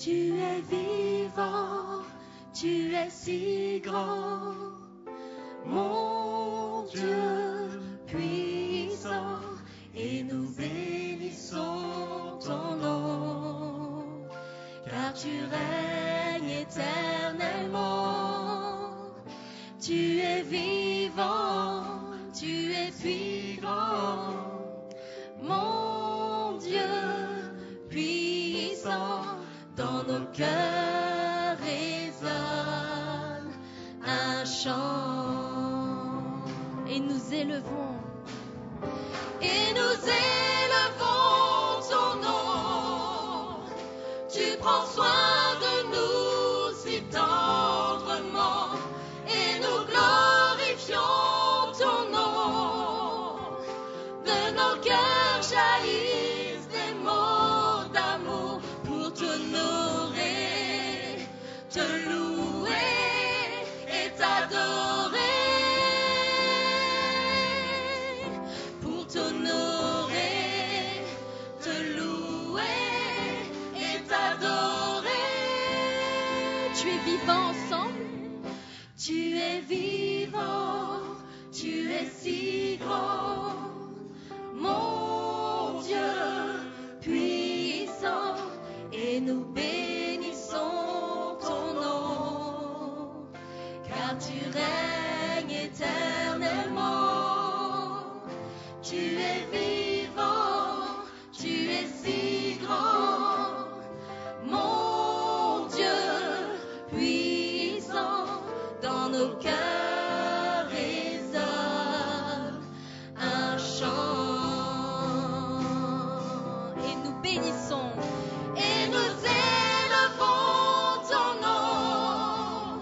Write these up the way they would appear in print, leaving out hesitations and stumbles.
Tu es vivant, tu es si grand, mon Dieu puissant, et nous bénissons ton nom, car tu règnes éternellement. Tu es vivant, tu es si grand, mon Dieu puissant, dans nos cœurs résonne un chant. Et nous élevons ton nom. Tu prends soin de nous si tendrement, et nous glorifions ton nom. De nos cœurs jaillissent des mots d'amour pour t'honorer, te louer et t'adorer. Pour t'honorer, te louer et t'adorer. Tu es vivant ensemble. Tu es vivant, tu es si grand, mon Dieu puissant, et nous bénissons ton nom, car tu règnes éternellement. Tu es vivant, tu es si grand, mon Dieu puissant, dans nos cœurs résonne un chant. Et nous bénissons. Et nous élevons ton nom.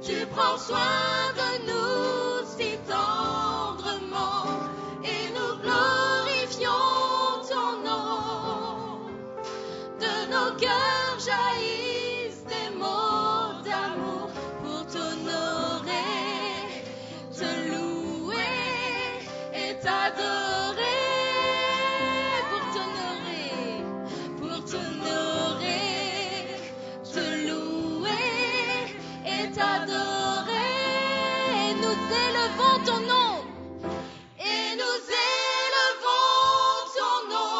Tu prends soin de nous si tendrement, et nous glorifions ton nom. De nos cœurs jaillissent des mots d'amour pour t'honorer, te louer et t'adorer. Pour t'honorer, te louer et t'adorer. Et nous élevons ton nom. Et nous élevons ton nom.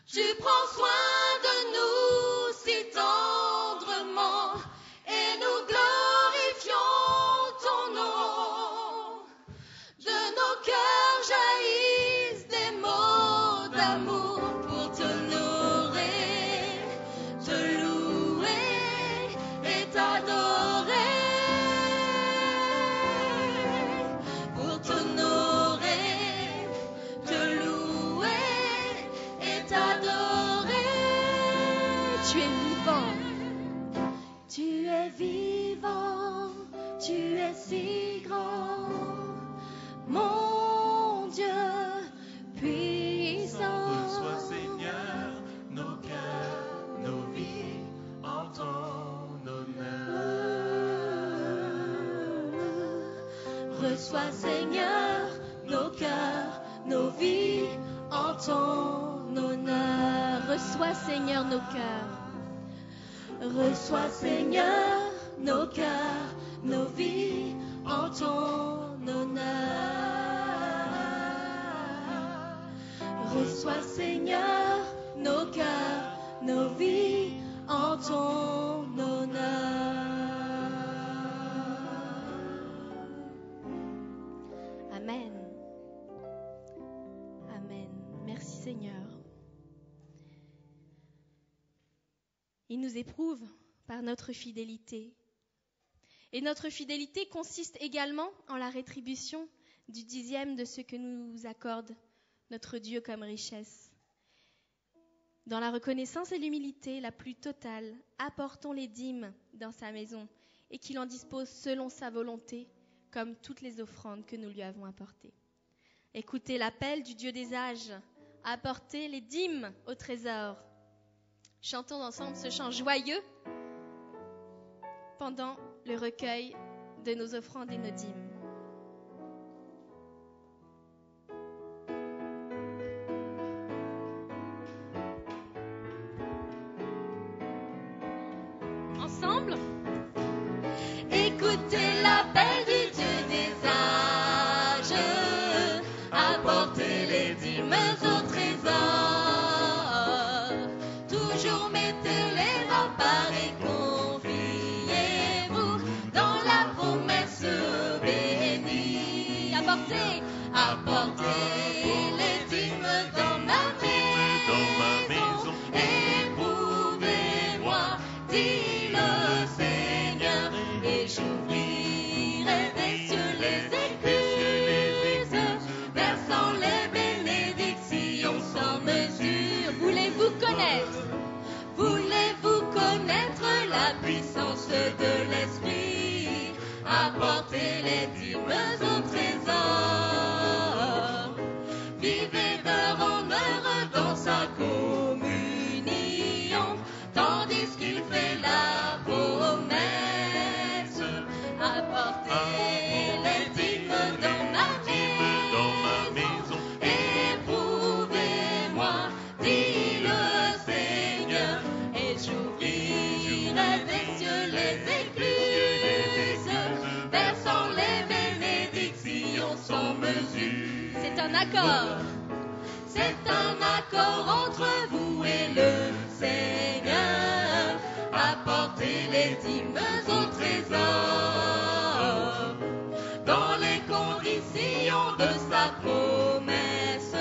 Tu prends soin de nous si tendrement, et nous glorifions ton nom. De nos cœurs jaillissent des mots d'amour pour t'honorer, te louer et t'adorer. Pour t'honorer, te louer et t'adorer. Tu es vivant. Tu es vivant, tu es si grand, mon Dieu puissant. Reçois, Seigneur, nos cœurs, nos vies en ton honneur. Reçois, Seigneur, nos cœurs, nos vies en ton honneur. Reçois, Seigneur, nos cœurs. Reçois, Seigneur, nos cœurs, nos vies en ton honneur. Reçois, Seigneur, nos cœurs, nos vies en ton honneur. Amen. Amen. Merci Seigneur. Il nous éprouve par notre fidélité. Et notre fidélité consiste également en la rétribution du 10e de ce que nous accorde notre Dieu comme richesse. Dans la reconnaissance et l'humilité la plus totale, apportons les dîmes dans sa maison et qu'il en dispose selon sa volonté, comme toutes les offrandes que nous lui avons apportées. Écoutez l'appel du Dieu des âges, apportez les dîmes au trésor. Chantons ensemble ce chant joyeux pendant le recueil de nos offrandes et nos dîmes. Écoutez l'appel du Dieu des âges, apportez les dîmes au trésor. Toujours mettez les remparts et confiez-vous dans la promesse bénie. Apportez les dîmes dans ma maison. Éprouvez-moi, dit le Seigneur, et j'ouvrirai des cieux les écluses, versant les bénédictions sans mesure. Voulez-vous connaître la puissance de l'Esprit? Apportez les dîmes au trésor. Vivez d'heure en heure dans sa communion, tandis qu'il fait la promesse. Apportez les dîmes dans ma maison. Éprouvez-moi, dit le Seigneur, et j'ouvrirai des cieux les écluses, versant les bénédictions sans mesure. C'est un accord entre vous et le Seigneur. Apportez les dîmes au trésor, dans les conditions de sa promesse.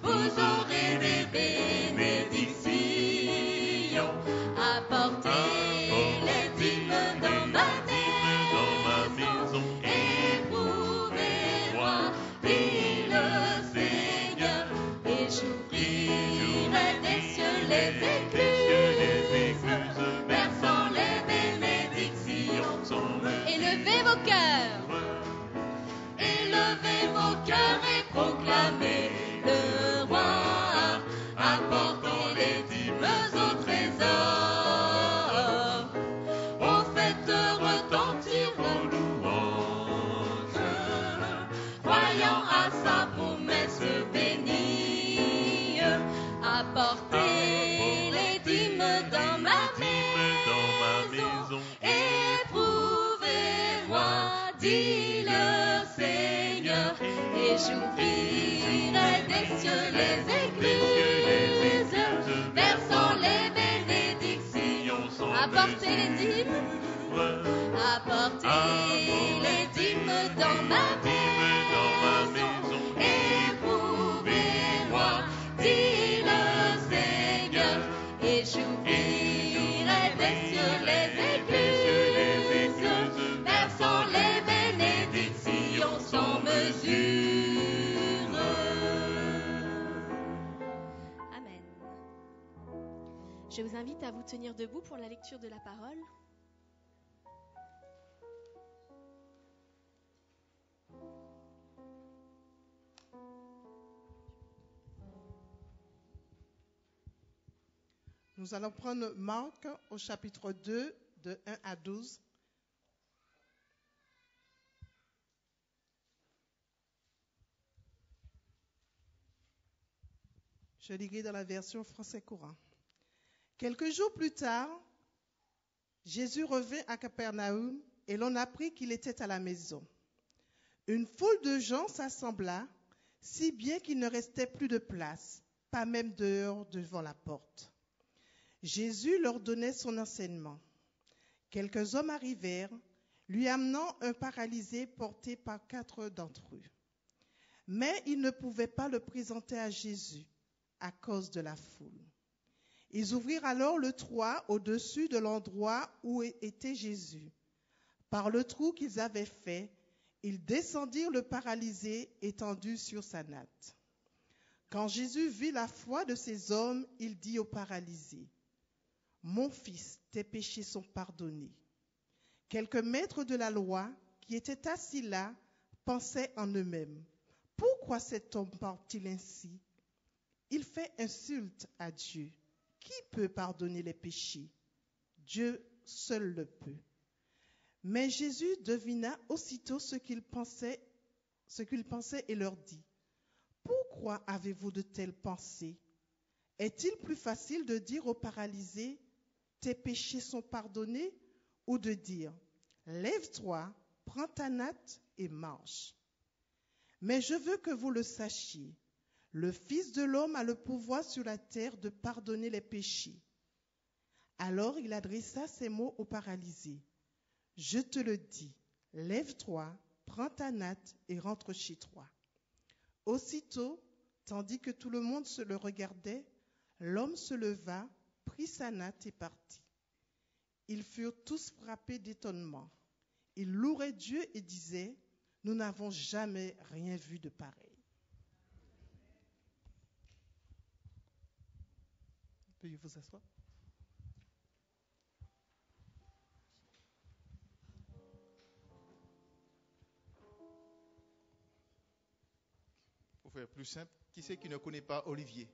Vous aurez des bénédictions. Apportez les dîmes dans ma maison. Éprouvez-moi, dit le Seigneur, et j'ouvrirai des cieux les écluses, versant les bénédictions. Élevez vos cœurs et proclamez le roi. Apportez les dîmes au trésor. Oh, faites retentir vos louanges, croyant à sa promesse bénie. Apportez les dîmes dans ma maison. Éprouvez-moi, dit le Seigneur, et j'ouvrirai des cieux les écluses, versant les bénédictions. Apportez les dîmes. Apportez les dîmes dans ma maison. Éprouvez-moi, dit le Seigneur, et j'ouvrirai des cieux les écluses, versant les bénédictions sans mesure. Amen. Je vous invite à vous tenir debout pour la lecture de la parole. Nous allons prendre Marc au chapitre 2, de 1 à 12. Je lirai dans la version français courant. Quelques jours plus tard, Jésus revint à Capernaum et l'on apprit qu'il était à la maison. Une foule de gens s'assembla, si bien qu'il ne restait plus de place, pas même dehors devant la porte. Jésus leur donnait son enseignement. Quelques hommes arrivèrent, lui amenant un paralysé porté par 4 d'entre eux. Mais ils ne pouvaient pas le présenter à Jésus à cause de la foule. Ils ouvrirent alors le toit au-dessus de l'endroit où était Jésus. Par le trou qu'ils avaient fait, ils descendirent le paralysé étendu sur sa natte. Quand Jésus vit la foi de ces hommes, il dit au paralysé, « Mon fils, tes péchés sont pardonnés. » Quelques maîtres de la loi qui étaient assis là pensaient en eux-mêmes, « Pourquoi cet homme parle-t-il ainsi? Il fait insulte à Dieu. Qui peut pardonner les péchés? Dieu seul le peut. » Mais Jésus devina aussitôt ce qu'ils pensaient et leur dit, « Pourquoi avez-vous de telles pensées? Est-il plus facile de dire au paralysé, tes péchés sont pardonnés, ou de dire, lève-toi, prends ta natte et marche. Mais je veux que vous le sachiez, le Fils de l'homme a le pouvoir sur la terre de pardonner les péchés. Alors il adressa ces mots au paralysé. Je te le dis, lève-toi, prends ta natte et rentre chez toi. Aussitôt, tandis que tout le monde se le regardait, l'homme se leva, prit sa natte et partit. Ils furent tous frappés d'étonnement. Ils louaient Dieu et disaient, nous n'avons jamais rien vu de pareil. Veuillez vous asseoir. Pour faire plus simple, qui c'est qui ne connaît pas Olivier?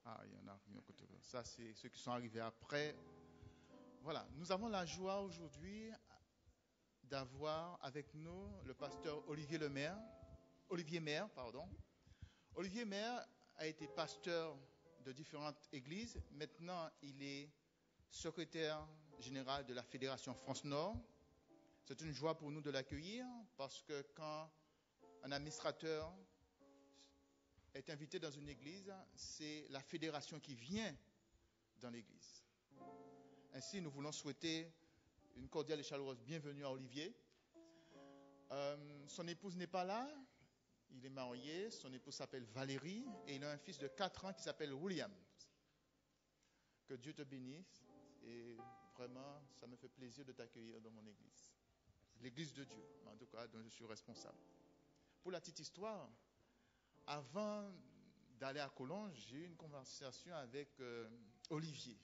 Ah, il y en a. Ça, c'est ceux qui sont arrivés après. Voilà, nous avons la joie aujourd'hui d'avoir avec nous le pasteur Olivier Maire. Olivier Maire a été pasteur de différentes églises. Maintenant, il est secrétaire général de la Fédération France-Nord. C'est une joie pour nous de l'accueillir parce que quand un administrateur est invité dans une église, c'est la fédération qui vient dans l'église. Ainsi, nous voulons souhaiter une cordiale et chaleureuse bienvenue à Olivier. Son épouse n'est pas là, il est marié, son épouse s'appelle Valérie et il a un fils de 4 ans qui s'appelle William. Que Dieu te bénisse et vraiment, ça me fait plaisir de t'accueillir dans mon église. L'église de Dieu, en tout cas, dont je suis responsable. Pour la petite histoire, avant d'aller à Collonges, j'ai eu une conversation avec Olivier.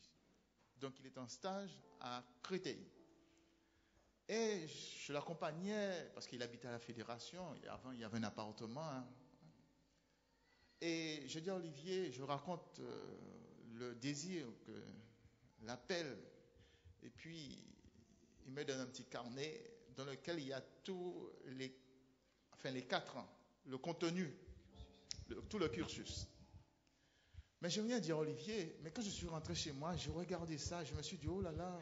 Donc, il est en stage à Créteil. Et je l'accompagnais, parce qu'il habitait à la Fédération, et avant, il y avait un appartement. Hein. Et je dis à Olivier, je raconte le désir, l'appel, et puis il me donne un petit carnet dans lequel il y a tous les 4 ans, le contenu, tout le cursus. Mais je viens dire Olivier, mais quand je suis rentré chez moi, j'ai regardé ça, je me suis dit, oh là là,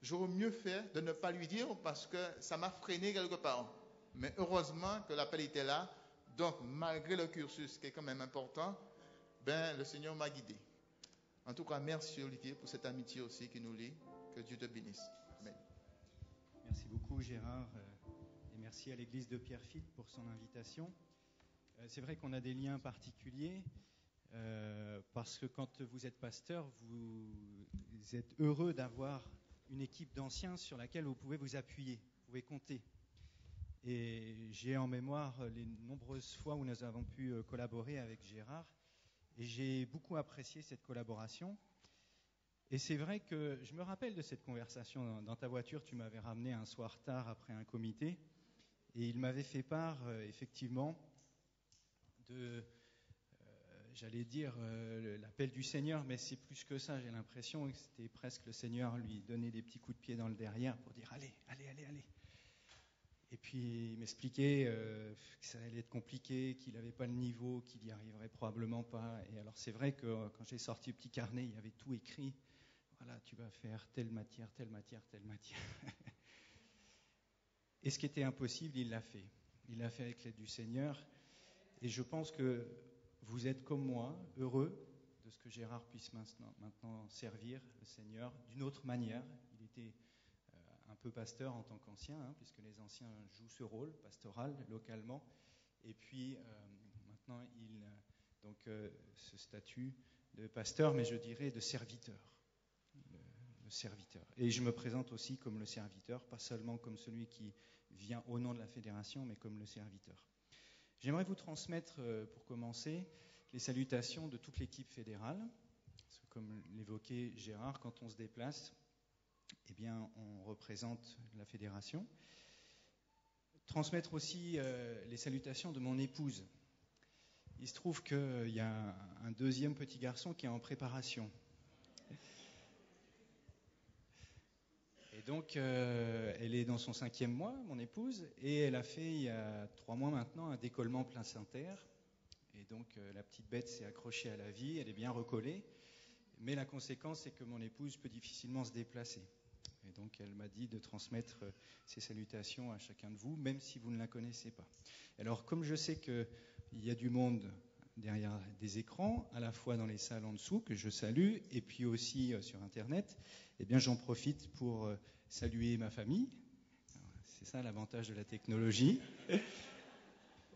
j'aurais mieux fait de ne pas lui dire parce que ça m'a freiné quelque part. Mais heureusement que l'appel était là, donc malgré le cursus qui est quand même important, le Seigneur m'a guidé. En tout cas, merci Olivier pour cette amitié aussi qui nous lie. Que Dieu te bénisse. Amen. Merci beaucoup Gérard et merci à l'église de Pierrefitte pour son invitation. C'est vrai qu'on a des liens particuliers parce que quand vous êtes pasteur, vous êtes heureux d'avoir une équipe d'anciens sur laquelle vous pouvez vous appuyer, vous pouvez compter. Et j'ai en mémoire les nombreuses fois où nous avons pu collaborer avec Gérard et j'ai beaucoup apprécié cette collaboration. Et c'est vrai que je me rappelle de cette conversation. Dans ta voiture, tu m'avais ramené un soir tard après un comité et il m'avait fait part effectivement de, j'allais dire, l'appel du Seigneur, mais c'est plus que ça, j'ai l'impression que c'était presque le Seigneur lui donner des petits coups de pied dans le derrière pour dire allez. Et puis il m'expliquait que ça allait être compliqué, qu'il n'avait pas le niveau, qu'il n'y arriverait probablement pas. Et alors c'est vrai que quand j'ai sorti le petit carnet, il y avait tout écrit. Voilà, tu vas faire telle matière. Et ce qui était impossible, il l'a fait. Il l'a fait avec l'aide du Seigneur. Et je pense que vous êtes comme moi, heureux de ce que Gérard puisse maintenant servir le Seigneur d'une autre manière. Il était un peu pasteur en tant qu'ancien, puisque les anciens jouent ce rôle pastoral localement. Et puis maintenant, il donc ce statut de pasteur, mais je dirais de serviteur. Le serviteur. Et je me présente aussi comme le serviteur, pas seulement comme celui qui vient au nom de la fédération, mais comme le serviteur. J'aimerais vous transmettre, pour commencer, les salutations de toute l'équipe fédérale. Parce que comme l'évoquait Gérard, quand on se déplace, eh bien, on représente la fédération. Transmettre aussi les salutations de mon épouse. Il se trouve qu'il y a un deuxième petit garçon qui est en préparation. Et donc, elle est dans son 5e mois, mon épouse, et elle a fait, il y a 3 mois maintenant, un décollement placentaire. Et donc, la petite bête s'est accrochée à la vie, elle est bien recollée. Mais la conséquence, c'est que mon épouse peut difficilement se déplacer. Et donc elle m'a dit de transmettre ses salutations à chacun de vous, même si vous ne la connaissez pas. Alors comme je sais qu'il y a du monde derrière des écrans, à la fois dans les salles en dessous, que je salue, et puis aussi sur Internet, eh bien j'en profite pour saluer ma famille. C'est ça l'avantage de la technologie.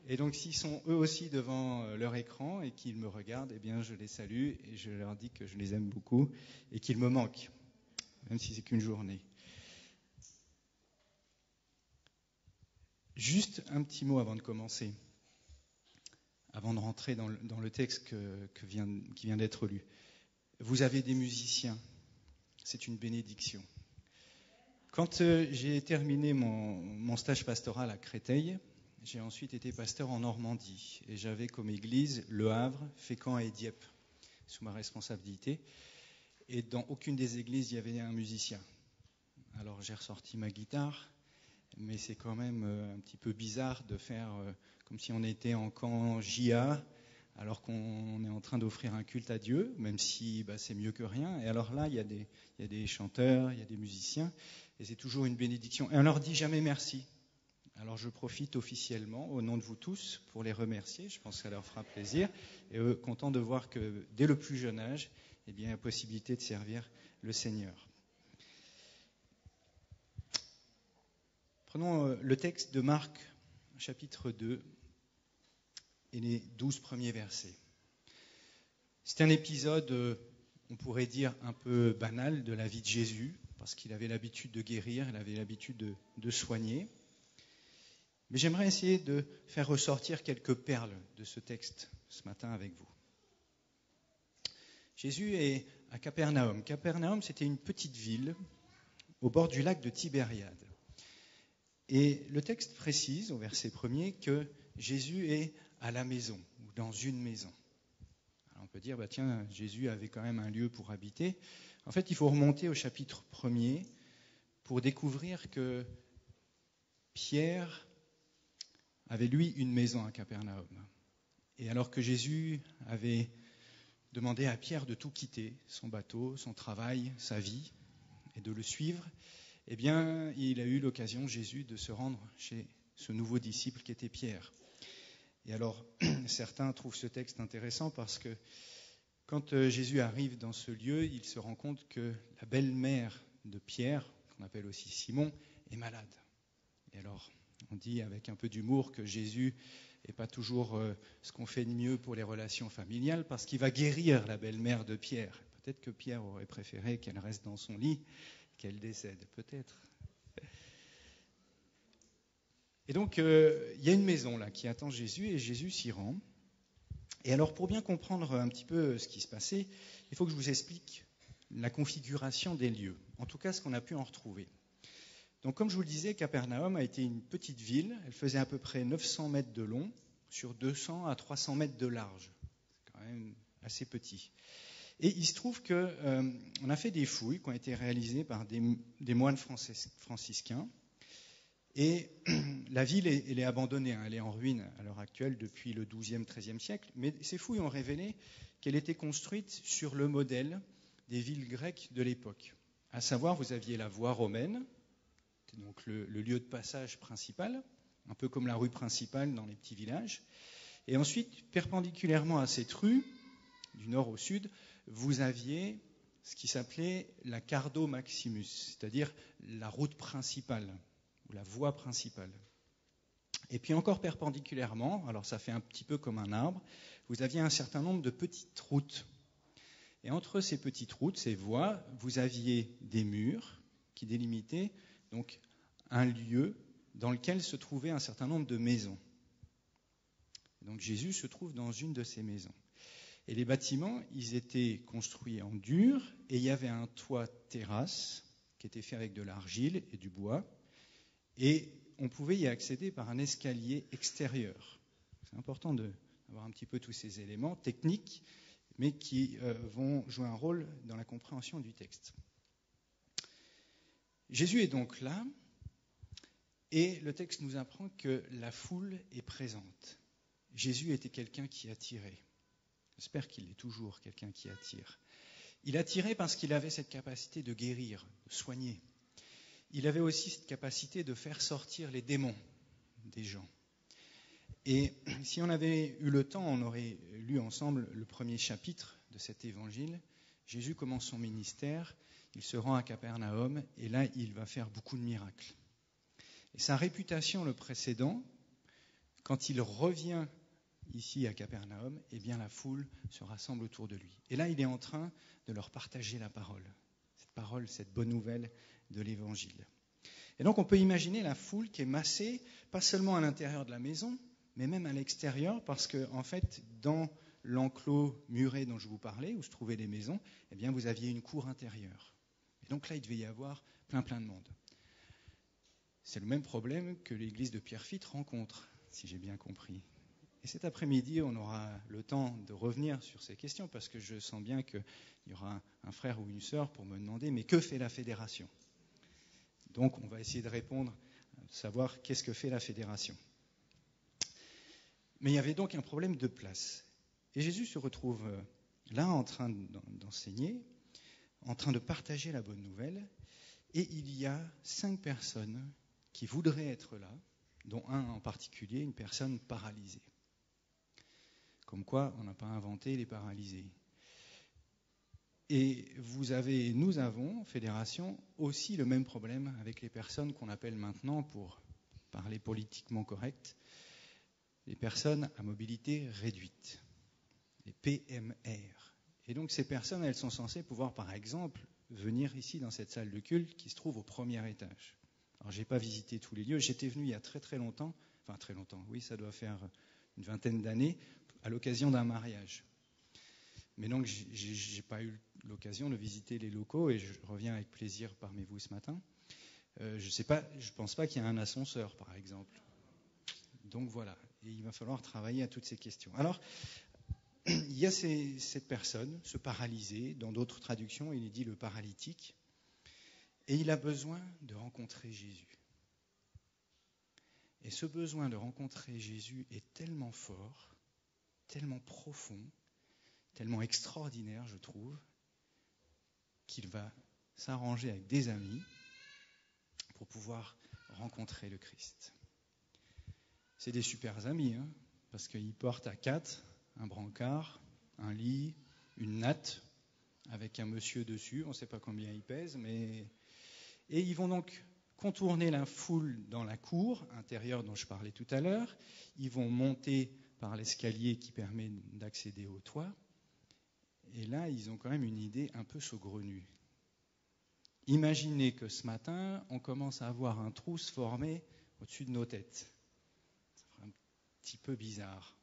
Et donc s'ils sont eux aussi devant leur écran et qu'ils me regardent, eh bien je les salue et je leur dis que je les aime beaucoup et qu'ils me manquent, même si c'est qu'une journée. Juste un petit mot avant de commencer, avant de rentrer dans le texte qui vient d'être lu. Vous avez des musiciens, c'est une bénédiction. Quand j'ai terminé mon stage pastoral à Créteil, j'ai ensuite été pasteur en Normandie et j'avais comme église Le Havre, Fécamp et Dieppe sous ma responsabilité. Et dans aucune des églises, il y avait un musicien. Alors j'ai ressorti ma guitare, mais c'est quand même un petit peu bizarre de faire comme si on était en camp JA, alors qu'on est en train d'offrir un culte à Dieu, même si c'est mieux que rien. Et alors là, il y a des chanteurs, il y a des musiciens, et c'est toujours une bénédiction. Et on leur dit jamais merci. Alors je profite officiellement, au nom de vous tous, pour les remercier. Je pense que ça leur fera plaisir. Et content de voir que dès le plus jeune âge, eh bien, il y a possibilité de servir le Seigneur. Prenons le texte de Marc, chapitre 2, et les 12 premiers versets. C'est un épisode, on pourrait dire, un peu banal de la vie de Jésus, parce qu'il avait l'habitude de guérir, il avait l'habitude de soigner. Mais j'aimerais essayer de faire ressortir quelques perles de ce texte ce matin avec vous. Jésus est à Capernaum. Capernaum, c'était une petite ville au bord du lac de Tibériade. Et le texte précise, au verset 1er, que Jésus est à la maison, ou dans une maison. Alors on peut dire, tiens, Jésus avait quand même un lieu pour habiter. En fait, il faut remonter au chapitre 1er pour découvrir que Pierre avait lui une maison à Capernaum. Et alors que Jésus avait demandé à Pierre de tout quitter, son bateau, son travail, sa vie, et de le suivre, eh bien, il a eu l'occasion, Jésus, de se rendre chez ce nouveau disciple qui était Pierre. Et alors, certains trouvent ce texte intéressant parce que quand Jésus arrive dans ce lieu, il se rend compte que la belle-mère de Pierre, qu'on appelle aussi Simon, est malade. Et alors, on dit avec un peu d'humour que Jésus n'est pas toujours ce qu'on fait de mieux pour les relations familiales parce qu'il va guérir la belle-mère de Pierre. Peut-être que Pierre aurait préféré qu'elle reste dans son lit, qu'elle décède, peut-être. Et donc, il y a une maison là qui attend Jésus et Jésus s'y rend. Et alors, pour bien comprendre un petit peu ce qui se passait, il faut que je vous explique la configuration des lieux, en tout cas ce qu'on a pu en retrouver. Donc, comme je vous le disais, Capernaum a été une petite ville. Elle faisait à peu près 900 mètres de long sur 200 à 300 mètres de large. C'est quand même assez petit. Et il se trouve qu'on a fait des fouilles qui ont été réalisées par des moines franciscains. Et la ville, elle est abandonnée, elle est en ruine à l'heure actuelle depuis le XIIe, XIIIe siècle. Mais ces fouilles ont révélé qu'elle était construite sur le modèle des villes grecques de l'époque. À savoir, vous aviez la voie romaine, donc le lieu de passage principal, un peu comme la rue principale dans les petits villages. Et ensuite, perpendiculairement à cette rue, du nord au sud, vous aviez ce qui s'appelait la Cardo Maximus, c'est-à-dire la route principale, ou la voie principale. Et puis encore perpendiculairement, alors ça fait un petit peu comme un arbre, vous aviez un certain nombre de petites routes. Et entre ces petites routes, ces voies, vous aviez des murs qui délimitaient donc un lieu dans lequel se trouvait un certain nombre de maisons. Donc Jésus se trouve dans une de ces maisons. Et les bâtiments, ils étaient construits en dur et il y avait un toit terrasse qui était fait avec de l'argile et du bois. Et on pouvait y accéder par un escalier extérieur. C'est important d'avoir un petit peu tous ces éléments techniques, mais qui vont jouer un rôle dans la compréhension du texte. Jésus est donc là, et le texte nous apprend que la foule est présente. Jésus était quelqu'un qui attirait. J'espère qu'il est toujours quelqu'un qui attire. Il attirait parce qu'il avait cette capacité de guérir, de soigner. il avait aussi cette capacité de faire sortir les démons des gens. Et si on avait eu le temps, on aurait lu ensemble le premier chapitre de cet évangile. Jésus commence son ministère, il se rend à Capernaum, et là, il va faire beaucoup de miracles. Et sa réputation le précédant, quand il revient ici à Capernaum, eh bien la foule se rassemble autour de lui. Et là, il est en train de leur partager la parole, cette bonne nouvelle de l'Évangile. Et donc, on peut imaginer la foule qui est massée, pas seulement à l'intérieur de la maison, mais même à l'extérieur, parce que, en fait, dans l'enclos muré dont je vous parlais, où se trouvaient les maisons, eh bien, vous aviez une cour intérieure. Et donc là, il devait y avoir plein de monde. C'est le même problème que l'église de Pierrefitte rencontre, si j'ai bien compris. Et cet après-midi, on aura le temps de revenir sur ces questions, parce que je sens bien qu'il y aura un frère ou une sœur pour me demander, mais que fait la fédération ? Donc, on va essayer de répondre, savoir qu'est-ce que fait la fédération. Mais il y avait donc un problème de place. Et Jésus se retrouve là, en train d'enseigner, en train de partager la bonne nouvelle, et il y a 5 personnes qui voudraient être là, dont un en particulier, une personne paralysée. Comme quoi, on n'a pas inventé les paralysés. Et nous avons, Fédération, aussi le même problème avec les personnes qu'on appelle maintenant, pour parler politiquement correct, les personnes à mobilité réduite, les PMR. Et donc ces personnes, elles sont censées pouvoir, par exemple, venir ici dans cette salle de culte qui se trouve au premier étage. Alors, je n'ai pas visité tous les lieux. J'étais venu il y a très longtemps, oui, ça doit faire une 20aine d'années, à l'occasion d'un mariage. Mais donc, je n'ai pas eu l'occasion de visiter les locaux et je reviens avec plaisir parmi vous ce matin. Je ne pense pas qu'il y ait un ascenseur, par exemple. Donc voilà, et il va falloir travailler à toutes ces questions. Alors, il y a cette personne, ce paralysé, dans d'autres traductions, il est dit le paralytique, et il a besoin de rencontrer Jésus. Et ce besoin de rencontrer Jésus est tellement fort, tellement profond, tellement extraordinaire, je trouve, qu'il va s'arranger avec des amis pour pouvoir rencontrer le Christ. C'est des super amis, parce qu'ils portent à 4 un brancard, un lit, une natte, avec un monsieur dessus, on ne sait pas combien il pèse, et ils vont donc contourner la foule dans la cour intérieure dont je parlais tout à l'heure. Ils vont monter par l'escalier qui permet d'accéder au toit. Et là, ils ont quand même une idée un peu saugrenue. Imaginez que ce matin, on commence à avoir un trou se former au-dessus de nos têtes. Ça fera un petit peu bizarre.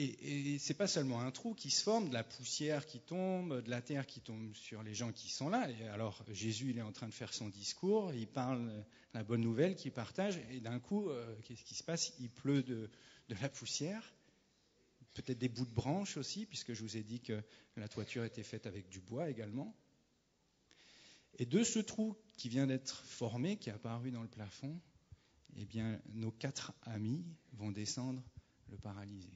Et ce n'est pas seulement un trou qui se forme, de la poussière qui tombe, de la terre qui tombe sur les gens qui sont là. Et alors Jésus, il est en train de faire son discours, il parle de la bonne nouvelle qu'il partage, et d'un coup, qu'est-ce qui se passe ? Il pleut de la poussière, peut-être des bouts de branches aussi, puisque je vous ai dit que la toiture était faite avec du bois également. Et de ce trou qui vient d'être formé, qui est apparu dans le plafond, eh bien, nos 4 amis vont descendre le paralysé.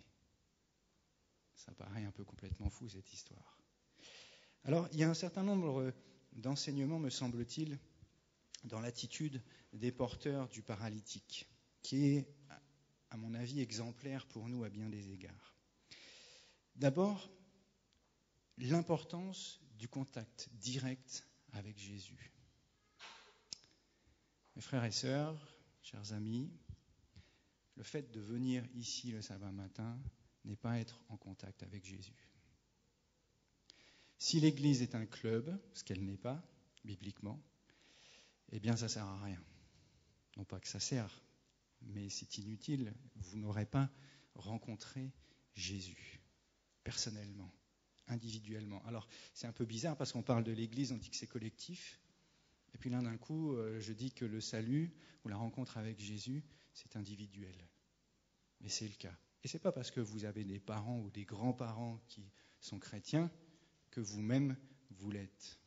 Ça paraît un peu complètement fou, cette histoire. Alors, il y a un certain nombre d'enseignements, me semble-t-il, dans l'attitude des porteurs du paralytique, qui est, à mon avis, exemplaire pour nous à bien des égards. D'abord, l'importance du contact direct avec Jésus. Mes frères et sœurs, chers amis, le fait de venir ici le sabbat matin n'est pas être en contact avec Jésus. Si l'Église est un club, ce qu'elle n'est pas, bibliquement, eh bien ça ne sert à rien. Non pas que ça sert, mais c'est inutile. Vous n'aurez pas rencontré Jésus, personnellement, individuellement. Alors, c'est un peu bizarre parce qu'on parle de l'Église, on dit que c'est collectif, et puis là, d'un coup, je dis que le salut ou la rencontre avec Jésus, c'est individuel. Mais c'est le cas. Et ce n'est pas parce que vous avez des parents ou des grands-parents qui sont chrétiens que vous-même vous l'êtes.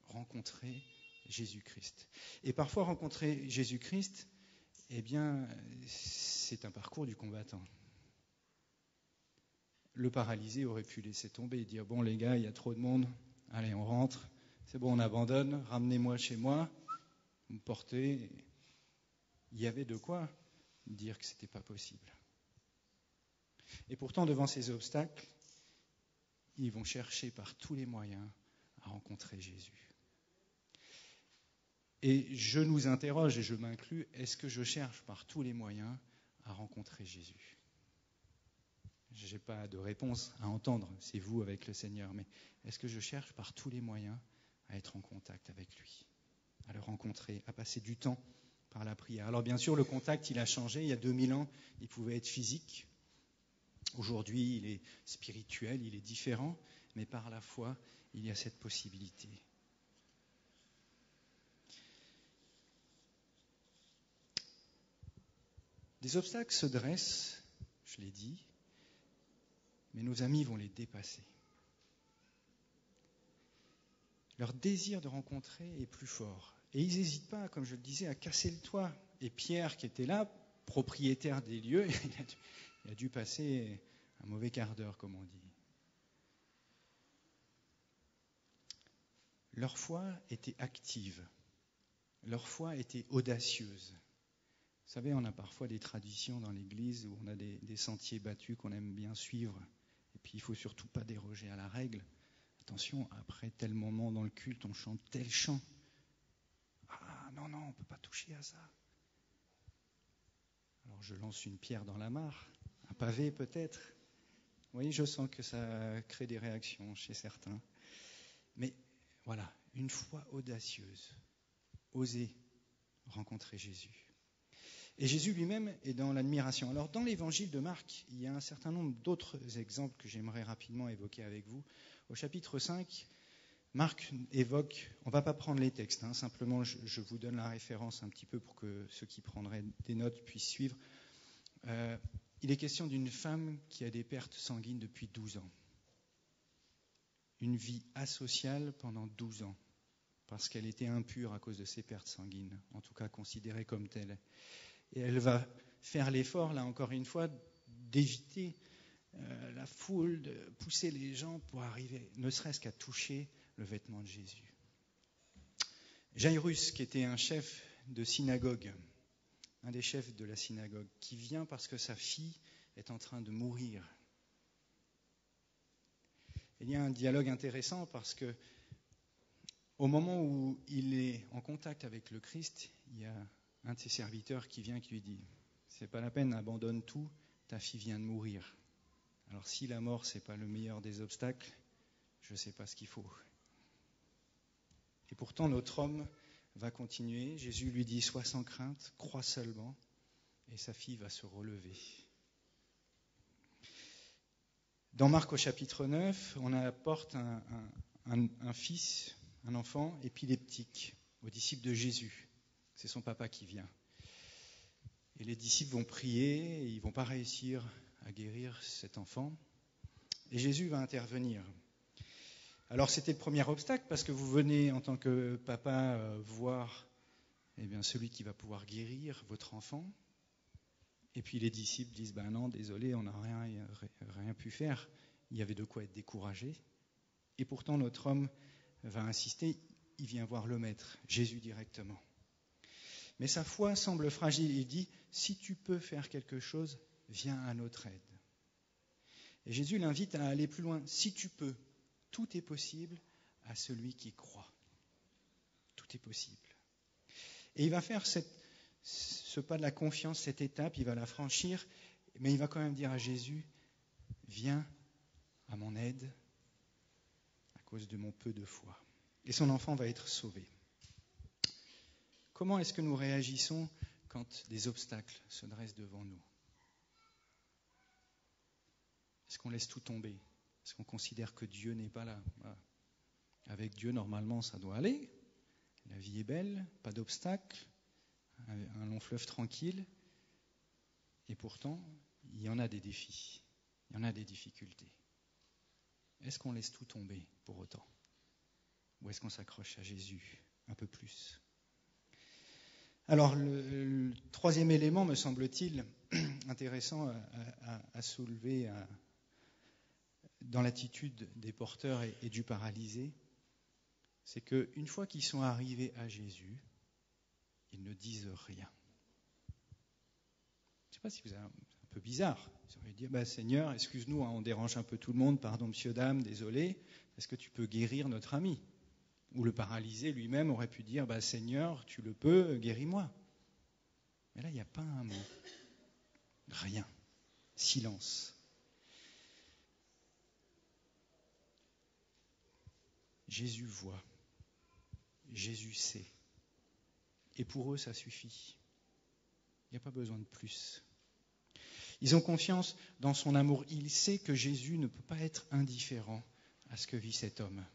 Rencontrer Jésus-Christ. Et parfois, rencontrer Jésus-Christ, eh bien, c'est un parcours du combattant. Le paralysé aurait pu laisser tomber et dire « Bon, les gars, il y a trop de monde, allez, on rentre, c'est bon, on abandonne, ramenez-moi chez moi, vous me portez. Il y avait de quoi dire que ce n'était pas possible. Et pourtant, devant ces obstacles, ils vont chercher par tous les moyens à rencontrer Jésus. Et je nous interroge, et je m'inclus, est-ce que je cherche par tous les moyens à rencontrer Jésus ? Je n'ai pas de réponse à entendre, c'est vous avec le Seigneur, mais est-ce que je cherche par tous les moyens à être en contact avec lui, à le rencontrer, à passer du temps par la prière ? Alors bien sûr, le contact, il a changé. Il y a 2000 ans, il pouvait être physique. Aujourd'hui, il est spirituel, il est différent, mais par la foi, il y a cette possibilité. Des obstacles se dressent, je l'ai dit, mais nos amis vont les dépasser. Leur désir de rencontrer est plus fort. Et ils n'hésitent pas, comme je le disais, à casser le toit. Et Pierre, qui était là, propriétaire des lieux, il a dû passer un mauvais quart d'heure, comme on dit. Leur foi était active. Leur foi était audacieuse. Vous savez, on a parfois des traditions dans l'Église où on a des sentiers battus qu'on aime bien suivre. Et puis, il ne faut surtout pas déroger à la règle. Attention, après tel moment dans le culte, on chante tel chant. Ah non, on ne peut pas toucher à ça. Alors, je lance une pierre dans la mare, un pavé peut-être. Vous voyez, je sens que ça crée des réactions chez certains. Mais voilà, une foi audacieuse. Oser rencontrer Jésus. Et Jésus lui-même est dans l'admiration. Alors, dans l'évangile de Marc, il y a un certain nombre d'autres exemples que j'aimerais rapidement évoquer avec vous. Au chapitre 5, Marc évoque, on ne va pas prendre les textes, simplement je vous donne la référence un petit peu pour que ceux qui prendraient des notes puissent suivre. Il est question d'une femme qui a des pertes sanguines depuis 12 ans. Une vie asociale pendant 12 ans, parce qu'elle était impure à cause de ses pertes sanguines, en tout cas considérée comme telle. Et elle va faire l'effort, là encore une fois, d'éviter la foule, de pousser les gens pour arriver, ne serait-ce qu'à toucher le vêtement de Jésus. Jairus, qui était un chef de synagogue, un des chefs de la synagogue, qui vient parce que sa fille est en train de mourir. Il y a un dialogue intéressant parce que au moment où il est en contact avec le Christ, il y a un de ses serviteurs qui vient et qui lui dit « C'est pas la peine, abandonne tout, ta fille vient de mourir. » Alors si la mort, c'est pas le meilleur des obstacles, je ne sais pas ce qu'il faut. Et pourtant, notre homme va continuer. Jésus lui dit « Sois sans crainte, crois seulement, et sa fille va se relever. » Dans Marc au chapitre 9, on apporte un fils, un enfant, et puis des petits aux disciples de Jésus. C'est son papa qui vient. Et les disciples vont prier, et ils ne vont pas réussir à guérir cet enfant. Et Jésus va intervenir. Alors c'était le premier obstacle, parce que vous venez en tant que papa voir celui qui va pouvoir guérir votre enfant. Et puis les disciples disent, non, désolé, on n'a rien pu faire. Il y avait de quoi être découragé. Et pourtant notre homme va insister, il vient voir le maître, Jésus directement. Mais sa foi semble fragile. Il dit, si tu peux faire quelque chose, viens à notre aide. Et Jésus l'invite à aller plus loin. Si tu peux, tout est possible à celui qui croit. Tout est possible. Et il va faire ce pas de la confiance, cette étape, il va la franchir, mais il va quand même dire à Jésus, viens à mon aide à cause de mon peu de foi. Et son enfant va être sauvé. Comment est-ce que nous réagissons quand des obstacles se dressent devant nous ? Est-ce qu'on laisse tout tomber ? Est-ce qu'on considère que Dieu n'est pas là ? Avec Dieu, normalement, ça doit aller. La vie est belle, pas d'obstacles, un long fleuve tranquille. Et pourtant, il y en a des défis, il y en a des difficultés. Est-ce qu'on laisse tout tomber pour autant ? Ou est-ce qu'on s'accroche à Jésus un peu plus ? Alors, le troisième élément, me semble-t-il, intéressant à soulever dans l'attitude des porteurs et du paralysé, c'est qu'une fois qu'ils sont arrivés à Jésus, ils ne disent rien. Je ne sais pas si vous avez un peu bizarre. Vous auriez dit, Seigneur, excuse-nous, on dérange un peu tout le monde, pardon monsieur, dame, désolé, est-ce que tu peux guérir notre ami ? Ou le paralysé lui-même aurait pu dire, Seigneur, tu le peux, guéris-moi. Mais là, il n'y a pas un mot. Rien. Silence. Jésus voit. Jésus sait. Et pour eux, ça suffit. Il n'y a pas besoin de plus. Ils ont confiance dans son amour. Il sait que Jésus ne peut pas être indifférent à ce que vit cet homme.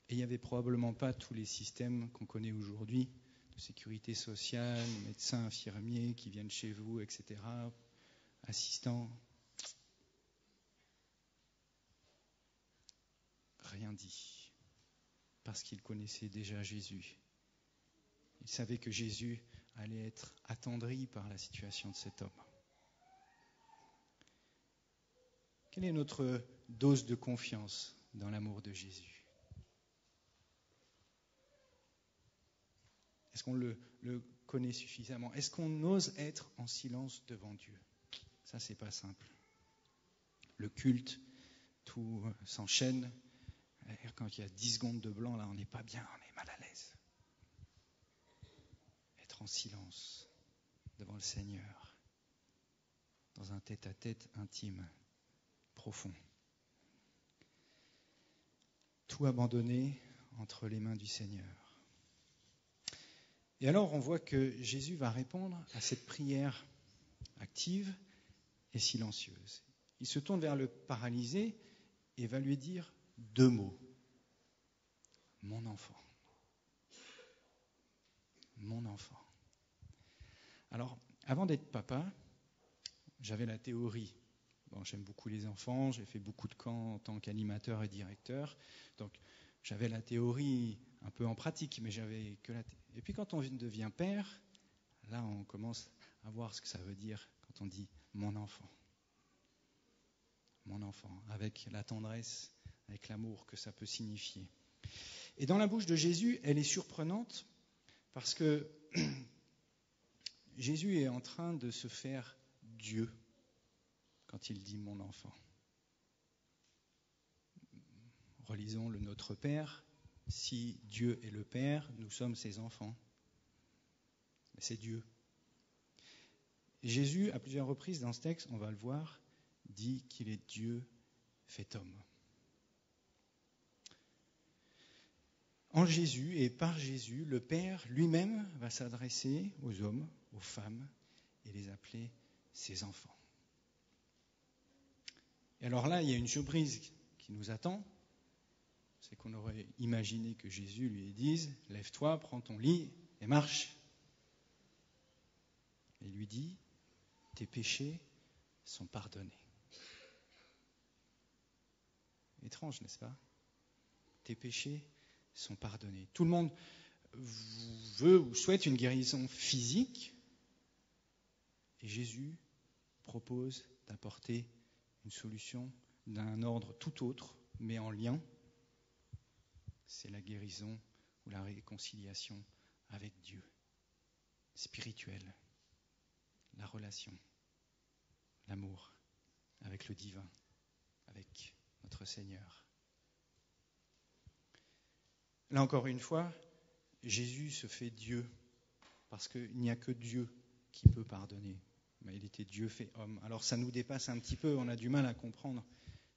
Et il n'y avait probablement pas tous les systèmes qu'on connaît aujourd'hui, de sécurité sociale, médecins, infirmiers qui viennent chez vous, etc., assistants. Rien dit, parce qu'il connaissait déjà Jésus. Il savait que Jésus allait être attendri par la situation de cet homme. Quelle est notre dose de confiance dans l'amour de Jésus ? Est-ce qu'on le connaît suffisamment ? Est-ce qu'on ose être en silence devant Dieu ? Ça, c'est pas simple. Le culte, tout s'enchaîne. Quand il y a 10 secondes de blanc, là, on n'est pas bien, on est mal à l'aise. Être en silence devant le Seigneur, dans un tête-à-tête intime, profond. Tout abandonné entre les mains du Seigneur. Et alors, on voit que Jésus va répondre à cette prière active et silencieuse. Il se tourne vers le paralysé et va lui dire 2 mots. Mon enfant. Mon enfant. Alors, avant d'être papa, j'avais la théorie. J'aime beaucoup les enfants, j'ai fait beaucoup de camps en tant qu'animateur et directeur. Donc, j'avais la théorie un peu en pratique, mais j'avais que la théorie. Et puis quand on devient père, là on commence à voir ce que ça veut dire quand on dit mon enfant. Mon enfant, avec la tendresse, avec l'amour que ça peut signifier. Et dans la bouche de Jésus, elle est surprenante parce que Jésus est en train de se faire Dieu quand il dit mon enfant. Relisons le Notre Père. Si Dieu est le Père, nous sommes ses enfants. C'est Dieu. Jésus, à plusieurs reprises dans ce texte, on va le voir, dit qu'il est Dieu fait homme. En Jésus et par Jésus, le Père lui-même va s'adresser aux hommes, aux femmes, et les appeler ses enfants. Et alors là, il y a une surprise qui nous attend. C'est qu'on aurait imaginé que Jésus lui dise « Lève-toi, prends ton lit et marche ». Il lui dit « Tes péchés sont pardonnés ». Étrange, n'est-ce pas ? Tes péchés sont pardonnés. Tout le monde veut ou souhaite une guérison physique et Jésus propose d'apporter une solution d'un ordre tout autre, mais en lien. C'est la guérison ou la réconciliation avec Dieu, spirituelle, la relation, l'amour avec le divin, avec notre Seigneur. Là encore une fois, Jésus se fait Dieu, parce qu'il n'y a que Dieu qui peut pardonner. Mais il était Dieu fait homme. Alors ça nous dépasse un petit peu, on a du mal à comprendre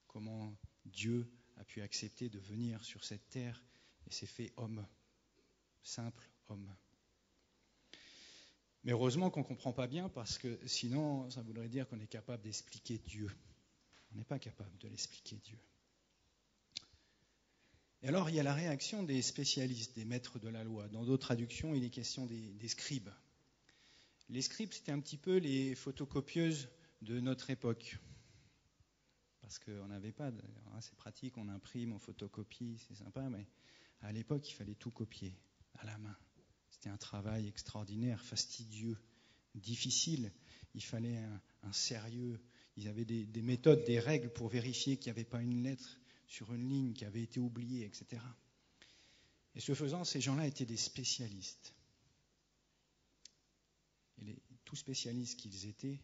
comment Dieu a pu accepter de venir sur cette terre et s'est fait homme, simple homme. Mais heureusement qu'on ne comprend pas bien, parce que sinon ça voudrait dire qu'on est capable d'expliquer Dieu. On n'est pas capable de l'expliquer Dieu. Et alors il y a la réaction des spécialistes, des maîtres de la loi. Dans d'autres traductions, il est question des scribes. Les scribes, c'était un petit peu les photocopieuses de notre époque. Parce qu'on n'avait pas, c'est pratique, on imprime, on photocopie, c'est sympa, mais à l'époque, il fallait tout copier à la main. C'était un travail extraordinaire, fastidieux, difficile. Il fallait un sérieux. Ils avaient des méthodes, des règles pour vérifier qu'il n'y avait pas une lettre sur une ligne qui avait été oubliée, etc. Et ce faisant, ces gens-là étaient des spécialistes. Et tous spécialistes qu'ils étaient,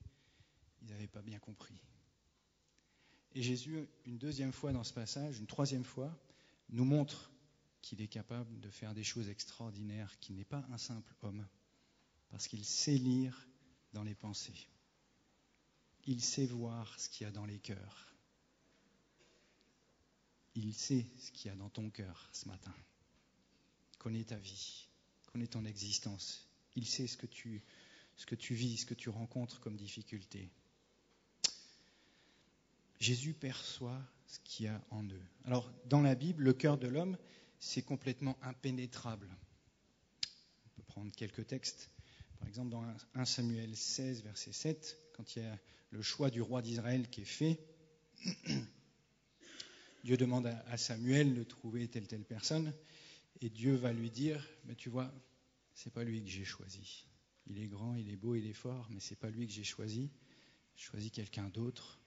ils n'avaient pas bien compris. Et Jésus, une deuxième fois dans ce passage, une troisième fois, nous montre qu'il est capable de faire des choses extraordinaires, qu'il n'est pas un simple homme, parce qu'il sait lire dans les pensées. Il sait voir ce qu'il y a dans les cœurs. Il sait ce qu'il y a dans ton cœur ce matin. Il connaît ta vie, il connaît ton existence. Il sait ce que tu vis, ce que tu rencontres comme difficulté. Jésus perçoit ce qu'il y a en eux. Alors, dans la Bible, le cœur de l'homme, c'est complètement impénétrable. On peut prendre quelques textes. Par exemple, dans 1 Samuel 16, verset 7, quand il y a le choix du roi d'Israël qui est fait, Dieu demande à Samuel de trouver telle personne, et Dieu va lui dire, mais tu vois, c'est pas lui que j'ai choisi. Il est grand, il est beau, il est fort, mais c'est pas lui que j'ai choisi. J'ai choisi quelqu'un d'autre,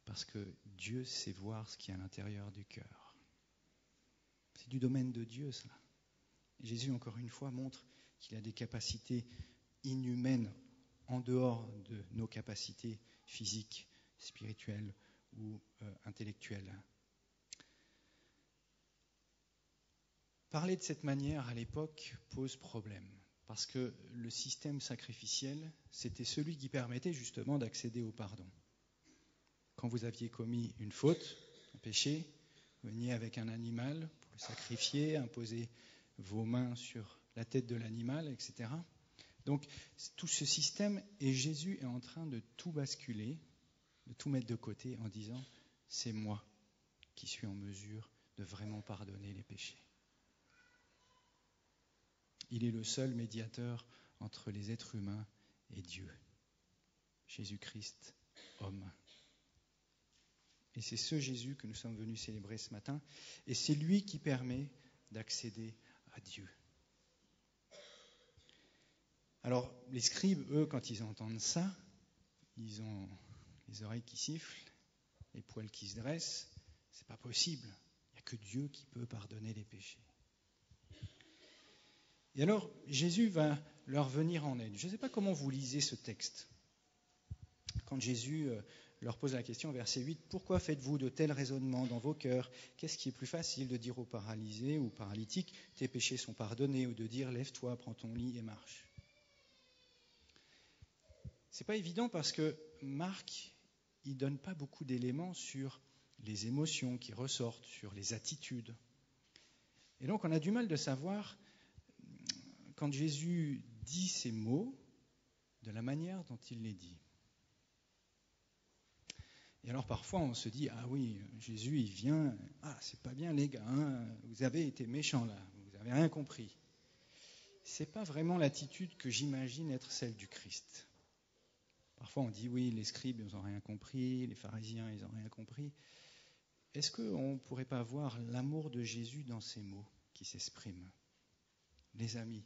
parce que Dieu sait voir ce qui est à l'intérieur du cœur. C'est du domaine de Dieu, ça. Et Jésus, encore une fois, montre qu'il a des capacités inhumaines en dehors de nos capacités physiques, spirituelles ou intellectuelles. Parler de cette manière à l'époque pose problème, parce que le système sacrificiel, c'était celui qui permettait justement d'accéder au pardon. Quand vous aviez commis une faute, un péché, vous veniez avec un animal pour le sacrifier, imposer vos mains sur la tête de l'animal, etc. Donc tout ce système, et Jésus est en train de tout basculer, de tout mettre de côté en disant « c'est moi qui suis en mesure de vraiment pardonner les péchés ». Il est le seul médiateur entre les êtres humains et Dieu. Jésus-Christ, homme. Et c'est ce Jésus que nous sommes venus célébrer ce matin. Et c'est lui qui permet d'accéder à Dieu. Alors, les scribes, eux, quand ils entendent ça, ils ont les oreilles qui sifflent, les poils qui se dressent. C'est pas possible. Il n'y a que Dieu qui peut pardonner les péchés. Et alors, Jésus va leur venir en aide. Je ne sais pas comment vous lisez ce texte. Quand Jésus leur pose la question, verset 8, « Pourquoi faites-vous de tels raisonnements dans vos cœurs ? Qu'est-ce qui est plus facile de dire aux paralysés ou paralytiques, tes péchés sont pardonnés, ou de dire, lève-toi, prends ton lit et marche ?» C'est pas évident parce que Marc, il donne pas beaucoup d'éléments sur les émotions qui ressortent, sur les attitudes. Et donc on a du mal de savoir, quand Jésus dit ces mots, de la manière dont il les dit. Et alors parfois on se dit, ah oui, Jésus il vient, ah c'est pas bien les gars, hein, vous avez été méchants là, vous avez rien compris. C'est pas vraiment l'attitude que j'imagine être celle du Christ. Parfois on dit, oui, les scribes ils n'ont rien compris, les pharisiens ils n'ont rien compris. Est-ce qu'on ne pourrait pas voir l'amour de Jésus dans ces mots qui s'expriment ? Les amis,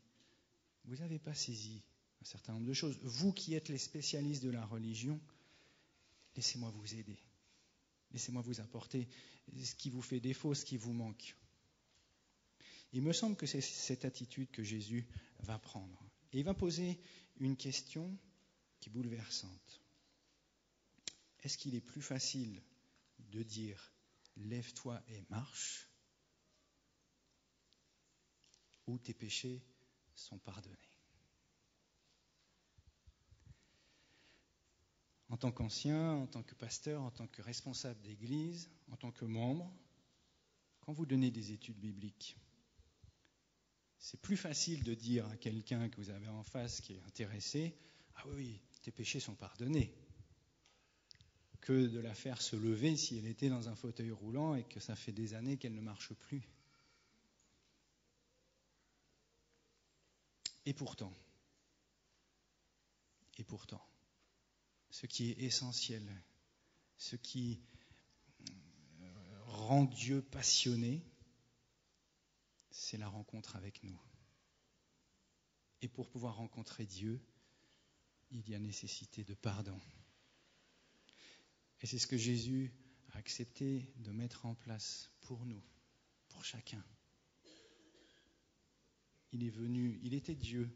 vous n'avez pas saisi un certain nombre de choses. Vous qui êtes les spécialistes de la religion, laissez-moi vous aider. Laissez-moi vous apporter ce qui vous fait défaut, ce qui vous manque. Il me semble que c'est cette attitude que Jésus va prendre. Et il va poser une question qui est bouleversante. Est-ce qu'il est plus facile de dire « lève-toi et marche » ou « tes péchés sont pardonnés » ? En tant qu'ancien, en tant que pasteur, en tant que responsable d'église, en tant que membre, quand vous donnez des études bibliques, c'est plus facile de dire à quelqu'un que vous avez en face qui est intéressé « Ah oui, tes péchés sont pardonnés » que de la faire se lever si elle était dans un fauteuil roulant et que ça fait des années qu'elle ne marche plus. Et pourtant, ce qui est essentiel, ce qui rend Dieu passionné, c'est la rencontre avec nous. Et pour pouvoir rencontrer Dieu, il y a nécessité de pardon. Et c'est ce que Jésus a accepté de mettre en place pour nous, pour chacun. Il était Dieu,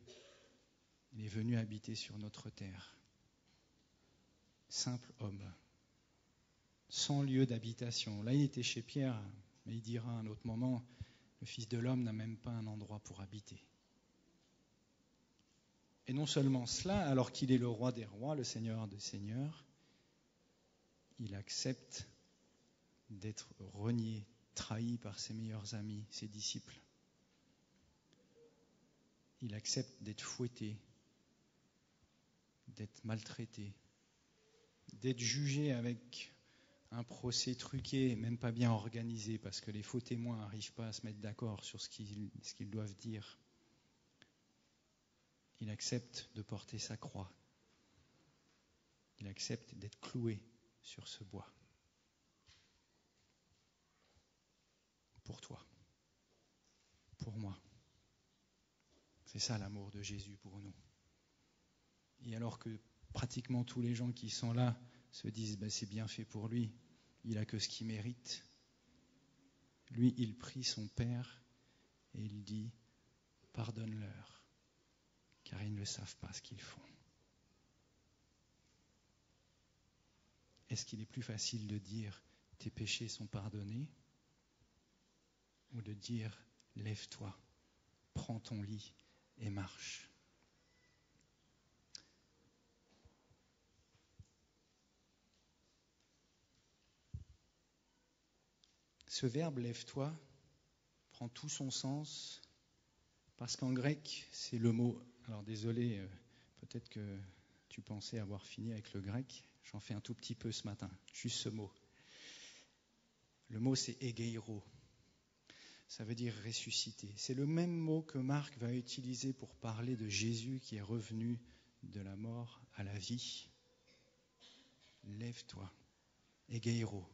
il est venu habiter sur notre terre. Simple homme, sans lieu d'habitation. Là, il était chez Pierre, mais il dira à un autre moment, le Fils de l'homme n'a même pas un endroit pour habiter. Et non seulement cela, alors qu'il est le roi des rois, le Seigneur des seigneurs, il accepte d'être renié, trahi par ses meilleurs amis, ses disciples. Il accepte d'être fouetté, d'être maltraité, d'être jugé avec un procès truqué, même pas bien organisé, parce que les faux témoins n'arrivent pas à se mettre d'accord sur ce qu'ils doivent dire. Il accepte de porter sa croix. Il accepte d'être cloué sur ce bois. Pour toi, pour moi. C'est ça l'amour de Jésus pour nous. Et alors que pratiquement tous les gens qui sont là se disent c'est bien fait pour lui, il a que ce qu'il mérite. Lui, il prie son Père et il dit pardonne-leur, car ils ne savent pas ce qu'ils font. Est-ce qu'il est plus facile de dire tes péchés sont pardonnés ou de dire lève-toi, prends ton lit et marche? Ce verbe lève-toi prend tout son sens parce qu'en grec, c'est le mot. Alors désolé, peut-être que tu pensais avoir fini avec le grec. J'en fais un tout petit peu ce matin, juste ce mot. Le mot c'est egeiro. Ça veut dire ressusciter. C'est le même mot que Marc va utiliser pour parler de Jésus qui est revenu de la mort à la vie. Lève-toi. Egeiro.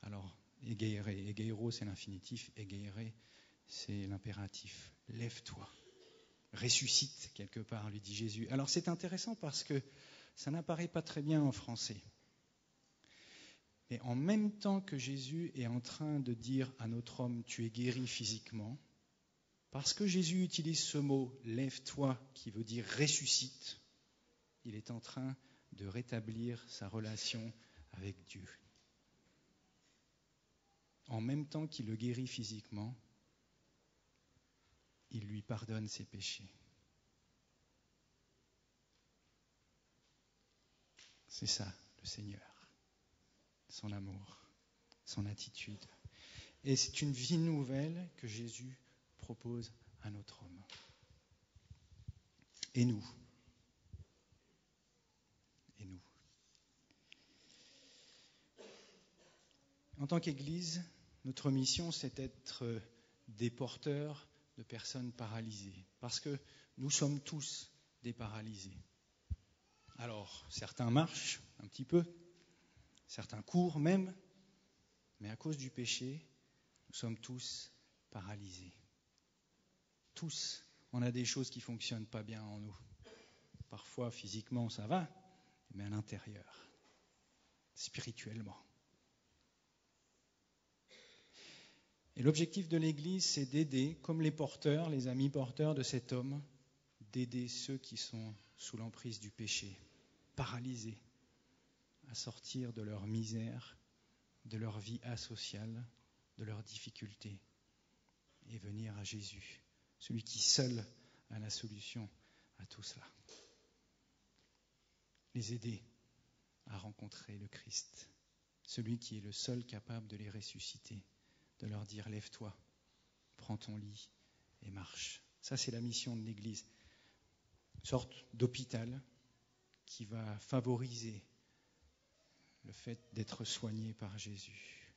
Alors, egeiro c'est l'infinitif, egeire c'est l'impératif. Lève-toi. Ressuscite quelque part, lui dit Jésus. Alors c'est intéressant parce que ça n'apparaît pas très bien en français. Et en même temps que Jésus est en train de dire à notre homme, tu es guéri physiquement, parce que Jésus utilise ce mot, lève-toi, qui veut dire ressuscite, il est en train de rétablir sa relation avec Dieu. En même temps qu'il le guérit physiquement, il lui pardonne ses péchés. C'est ça, le Seigneur. Son amour, son attitude. Et c'est une vie nouvelle que Jésus propose à notre homme. Et nous. Et nous. En tant qu'Église, notre mission, c'est d'être des porteurs de personnes paralysées. Parce que nous sommes tous des paralysés. Alors, certains marchent un petit peu, certains courent même, mais à cause du péché, nous sommes tous paralysés. Tous, on a des choses qui ne fonctionnent pas bien en nous. Parfois, physiquement, ça va, mais à l'intérieur, spirituellement. Et l'objectif de l'Église, c'est d'aider, comme les porteurs, les amis porteurs de cet homme, d'aider ceux qui sont sous l'emprise du péché, paralysés, à sortir de leur misère, de leur vie asociale, de leurs difficultés, et venir à Jésus, celui qui seul a la solution à tout cela. Les aider à rencontrer le Christ, celui qui est le seul capable de les ressusciter, de leur dire « Lève-toi, prends ton lit et marche ». Ça, c'est la mission de l'Église. Une sorte d'hôpital qui va favoriser le fait d'être soigné par Jésus.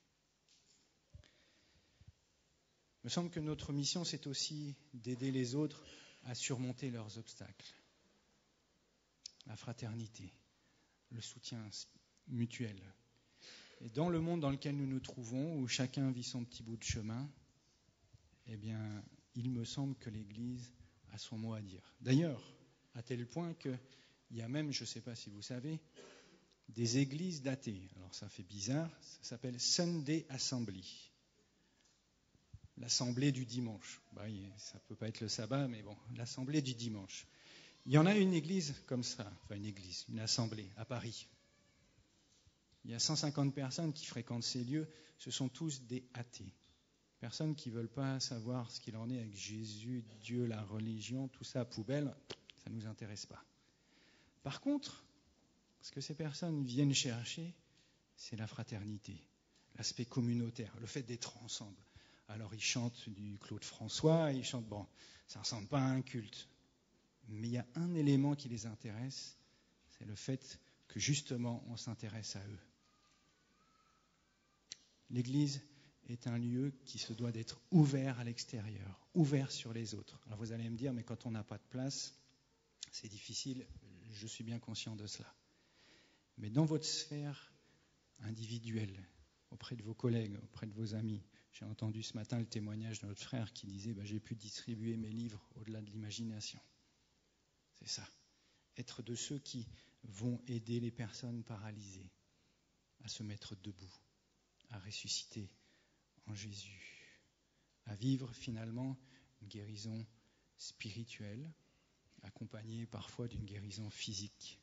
Il me semble que notre mission, c'est aussi d'aider les autres à surmonter leurs obstacles. La fraternité, le soutien mutuel. Et dans le monde dans lequel nous nous trouvons, où chacun vit son petit bout de chemin, eh bien, il me semble que l'Église a son mot à dire. D'ailleurs, à tel point qu'il y a même, je ne sais pas si vous savez, des églises d'athées. Alors ça fait bizarre, ça s'appelle Sunday Assembly. L'assemblée du dimanche. Ça ne peut pas être le sabbat, mais bon, l'assemblée du dimanche. Il y en a une église comme ça, une assemblée à Paris. Il y a 150 personnes qui fréquentent ces lieux, ce sont tous des athées. Personnes qui ne veulent pas savoir ce qu'il en est avec Jésus, Dieu, la religion, tout ça à poubelle, ça ne nous intéresse pas. Par contre, ce que ces personnes viennent chercher, c'est la fraternité, l'aspect communautaire, le fait d'être ensemble. Alors ils chantent du Claude François, ils chantent, ça ne ressemble pas à un culte. Mais il y a un élément qui les intéresse, c'est le fait que justement on s'intéresse à eux. L'Église est un lieu qui se doit d'être ouvert à l'extérieur, ouvert sur les autres. Alors vous allez me dire, mais quand on n'a pas de place, c'est difficile, je suis bien conscient de cela. Mais dans votre sphère individuelle, auprès de vos collègues, auprès de vos amis, j'ai entendu ce matin le témoignage de notre frère qui disait j'ai pu distribuer mes livres au-delà de l'imagination. C'est ça, être de ceux qui vont aider les personnes paralysées à se mettre debout, à ressusciter en Jésus, à vivre finalement une guérison spirituelle, accompagnée parfois d'une guérison physique.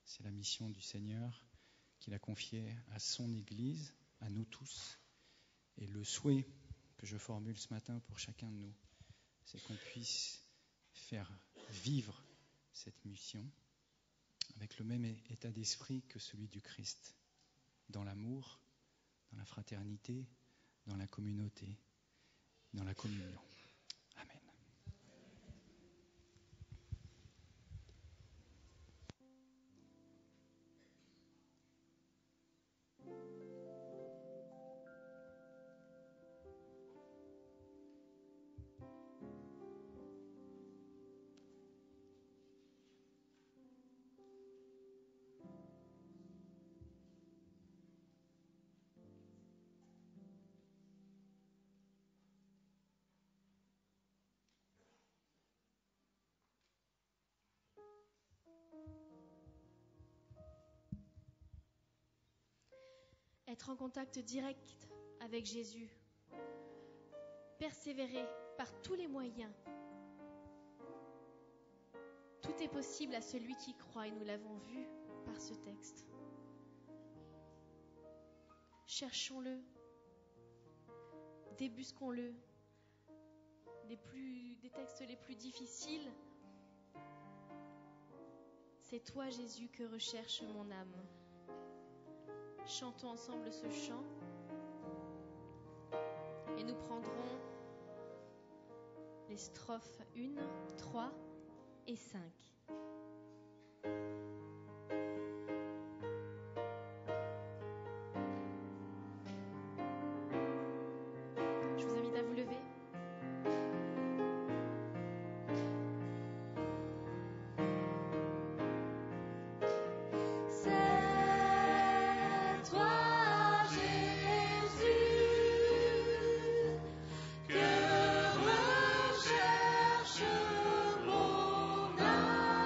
C'est la mission du Seigneur qu'il a confiée à son Église, à nous tous. Et le souhait que je formule ce matin pour chacun de nous, c'est qu'on puisse faire vivre cette mission avec le même état d'esprit que celui du Christ, dans l'amour, dans la fraternité, dans la communauté, dans la communion. Amen. Être en contact direct avec Jésus, persévérer par tous les moyens. Tout est possible à celui qui croit et nous l'avons vu par ce texte. Cherchons-le, débusquons-le. Des textes les plus difficiles, c'est toi Jésus que recherche mon âme. Chantons ensemble ce chant et nous prendrons les strophes 1, 3 et 5. Je vous invite à vous lever. Que recherche mon âme.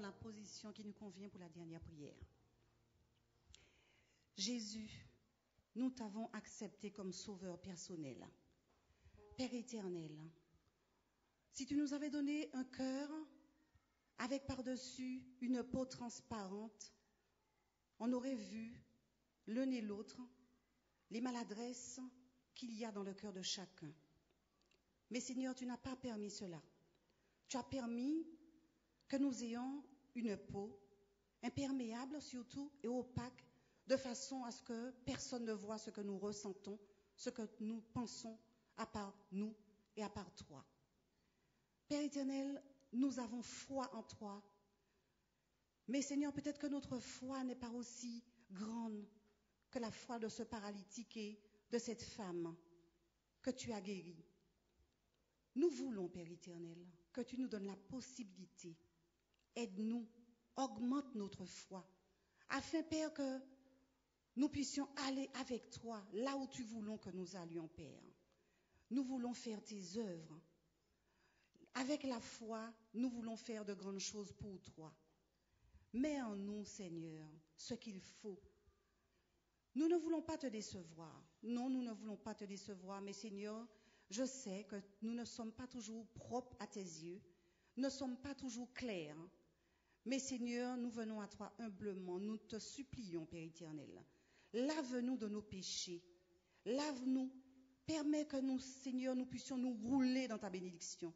la position qui nous convient pour la dernière prière. Jésus, nous t'avons accepté comme sauveur personnel. Père éternel, si tu nous avais donné un cœur avec par-dessus une peau transparente, on aurait vu l'un et l'autre les maladresses qu'il y a dans le cœur de chacun. Mais Seigneur, tu n'as pas permis cela. Tu as permis que nous ayons une peau imperméable surtout et opaque, de façon à ce que personne ne voit ce que nous ressentons, ce que nous pensons à part nous et à part toi. Père éternel, nous avons foi en toi. Mais Seigneur, peut-être que notre foi n'est pas aussi grande que la foi de ce paralytique et de cette femme que tu as guérie. Nous voulons, Père éternel, que tu nous donnes la possibilité. Aide-nous, augmente notre foi, afin, Père, que nous puissions aller avec toi là où tu voulons que nous allions, Père. Nous voulons faire tes œuvres. Avec la foi, nous voulons faire de grandes choses pour toi. Mets en nous, Seigneur, ce qu'il faut. Nous ne voulons pas te décevoir. Non, nous ne voulons pas te décevoir, mais Seigneur, je sais que nous ne sommes pas toujours propres à tes yeux, ne sommes pas toujours clairs. Mais Seigneur, nous venons à toi humblement, nous te supplions, Père éternel. Lave-nous de nos péchés. Lave-nous. Permets que nous, Seigneur, nous puissions nous rouler dans ta bénédiction.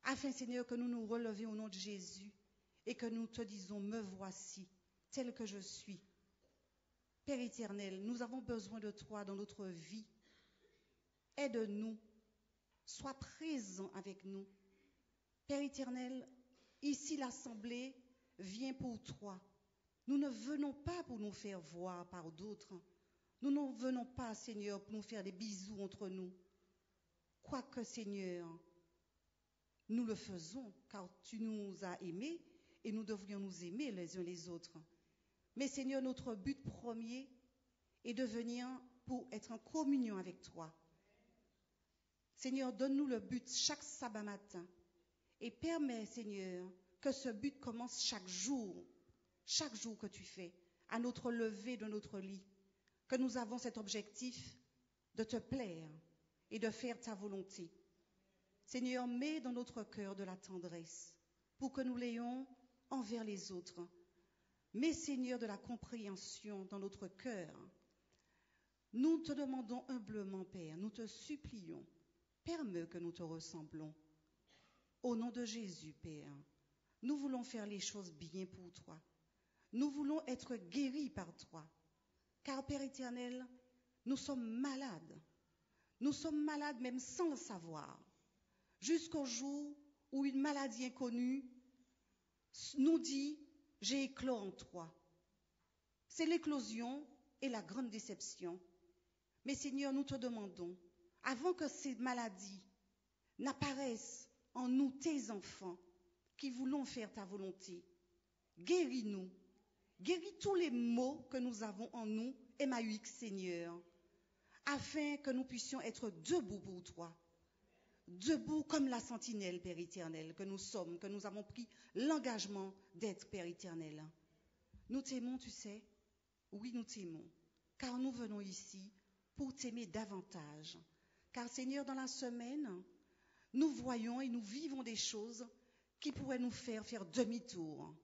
Afin, Seigneur, que nous nous relevions au nom de Jésus et que nous te disons, me voici, tel que je suis. Père éternel, nous avons besoin de toi dans notre vie. Aide-nous. Sois présent avec nous. Père éternel, ici l'assemblée vient pour toi. Nous ne venons pas pour nous faire voir par d'autres. Nous ne venons pas, Seigneur, pour nous faire des bisous entre nous. Quoique, Seigneur, nous le faisons, car tu nous as aimés et nous devrions nous aimer les uns les autres. Mais, Seigneur, notre but premier est de venir pour être en communion avec toi. Seigneur, donne-nous le but chaque sabbat matin et permets, Seigneur, que ce but commence chaque jour que tu fais, à notre lever de notre lit, que nous avons cet objectif de te plaire et de faire ta volonté. Seigneur, mets dans notre cœur de la tendresse pour que nous l'ayons envers les autres. Mets, Seigneur, de la compréhension dans notre cœur. Nous te demandons humblement, Père, nous te supplions, permets que nous te ressemblons. Au nom de Jésus, Père, nous voulons faire les choses bien pour toi. Nous voulons être guéris par toi. Car, Père éternel, nous sommes malades. Nous sommes malades même sans le savoir. Jusqu'au jour où une maladie inconnue nous dit « j'ai éclos en toi ». C'est l'éclosion et la grande déception. Mais Seigneur, nous te demandons, avant que ces maladies n'apparaissent en nous, tes enfants, qui voulons faire ta volonté, guéris-nous. Guéris tous les maux que nous avons en nous, MAUX, Seigneur, afin que nous puissions être debout pour toi. Debout comme la sentinelle, Père éternel, que nous sommes, que nous avons pris l'engagement d'être, Père éternel. Nous t'aimons, tu sais. Oui, nous t'aimons, car nous venons ici pour t'aimer davantage. Car, Seigneur, dans la semaine, nous voyons et nous vivons des choses qui pourraient nous faire demi-tour.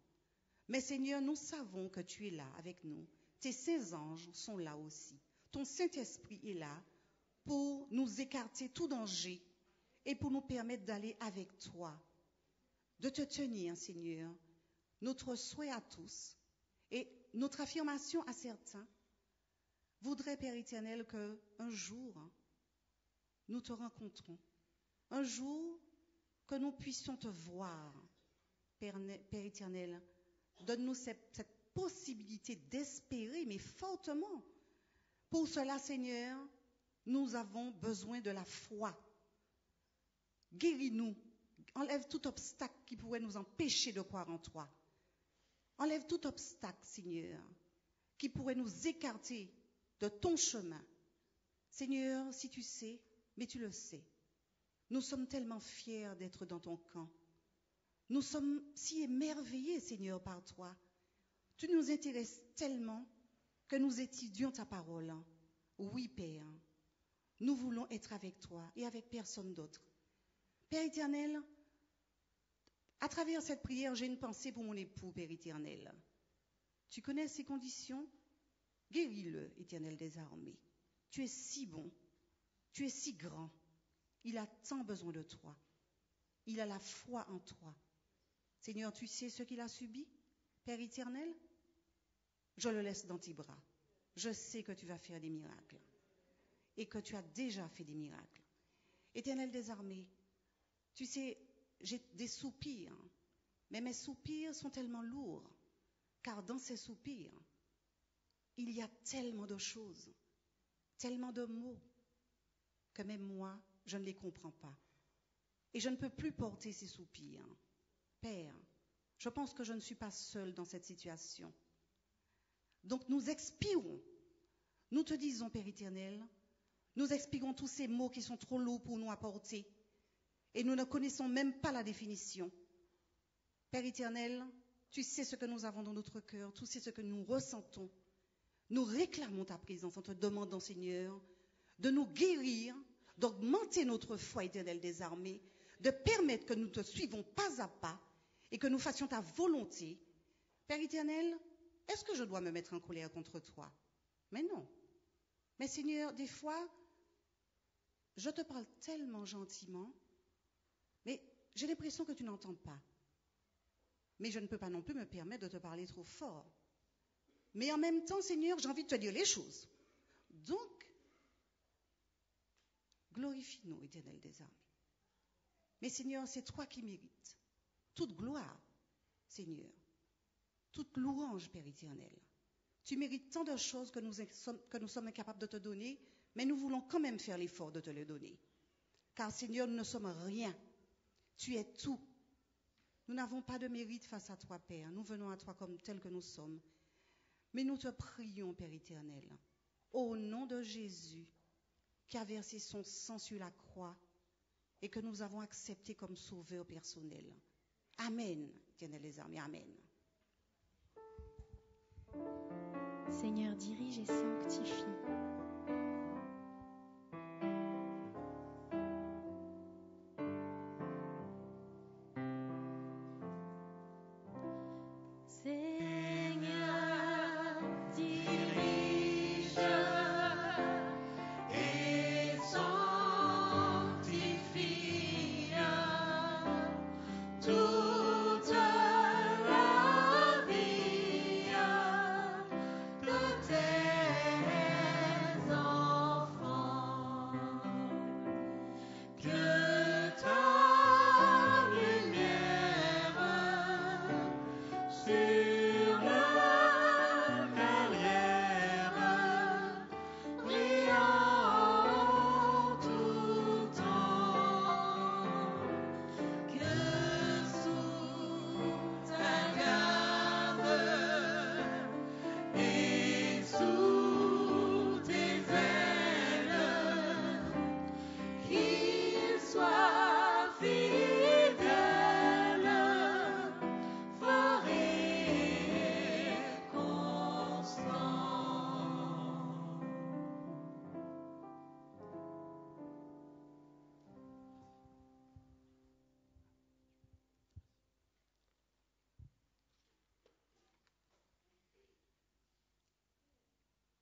Mais Seigneur, nous savons que tu es là avec nous. Tes saints anges sont là aussi. Ton Saint-Esprit est là pour nous écarter tout danger et pour nous permettre d'aller avec toi, de te tenir, Seigneur. Notre souhait à tous et notre affirmation à certains voudrait, Père éternel, qu'un jour, nous te rencontrons. Un jour, que nous puissions te voir, Père éternel. Donne-nous cette possibilité d'espérer, mais fortement. Pour cela, Seigneur, nous avons besoin de la foi. Guéris-nous. Enlève tout obstacle qui pourrait nous empêcher de croire en toi. Enlève tout obstacle, Seigneur, qui pourrait nous écarter de ton chemin. Seigneur, si tu sais, mais tu le sais. Nous sommes tellement fiers d'être dans ton camp. Nous sommes si émerveillés, Seigneur, par toi. Tu nous intéresses tellement que nous étudions ta parole. Oui, Père, nous voulons être avec toi et avec personne d'autre. Père éternel, à travers cette prière, j'ai une pensée pour mon époux, Père éternel. Tu connais ses conditions? Guéris-le, Éternel des armées. Tu es si bon, tu es si grand. Il a tant besoin de toi. Il a la foi en toi. Seigneur, tu sais ce qu'il a subi, Père éternel? Je le laisse dans tes bras. Je sais que tu vas faire des miracles et que tu as déjà fait des miracles. Éternel des armées, tu sais, j'ai des soupirs, mais mes soupirs sont tellement lourds, car dans ces soupirs, il y a tellement de choses, tellement de mots, que même moi, je ne les comprends pas. Et je ne peux plus porter ces soupirs. Père, je pense que je ne suis pas seule dans cette situation. Donc nous expirons. Nous te disons, Père éternel, nous expirons tous ces mots qui sont trop lourds pour nous à porter. Et nous ne connaissons même pas la définition. Père éternel, tu sais ce que nous avons dans notre cœur, tu sais ce que nous ressentons. Nous réclamons ta présence en te demandant, Seigneur, de nous guérir, d'augmenter notre foi, Éternel des armées, de permettre que nous te suivons pas à pas et que nous fassions ta volonté. Père éternel, est-ce que je dois me mettre en colère contre toi? Mais non. Mais Seigneur, des fois, je te parle tellement gentiment, mais j'ai l'impression que tu n'entends pas. Mais je ne peux pas non plus me permettre de te parler trop fort. Mais en même temps, Seigneur, j'ai envie de te dire les choses. Donc, glorifie-nous, Éternel des armées. Mais Seigneur, c'est toi qui mérites toute gloire, Seigneur, toute louange, Père éternel. Tu mérites tant de choses que nous sommes incapables de te donner, mais nous voulons quand même faire l'effort de te le donner. Car Seigneur, nous ne sommes rien. Tu es tout. Nous n'avons pas de mérite face à toi, Père. Nous venons à toi comme tels que nous sommes. Mais nous te prions, Père éternel, au nom de Jésus, qui a versé son sang sur la croix et que nous avons accepté comme sauveur personnel. Amen, Éternel des armées, Amen. Seigneur, dirige et sanctifie.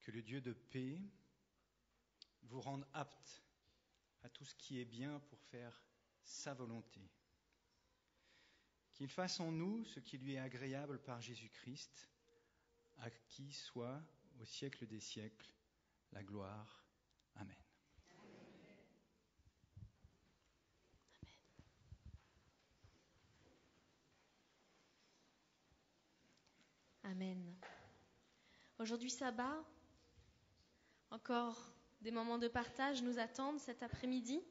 Que le Dieu de paix vous rende apte à tout ce qui est bien pour faire sa volonté. Qu'il fasse en nous ce qui lui est agréable par Jésus-Christ, à qui soit au siècle des siècles la gloire. Amen. Amen. Aujourd'hui, sabbat. Encore des moments de partage nous attendent cet après-midi.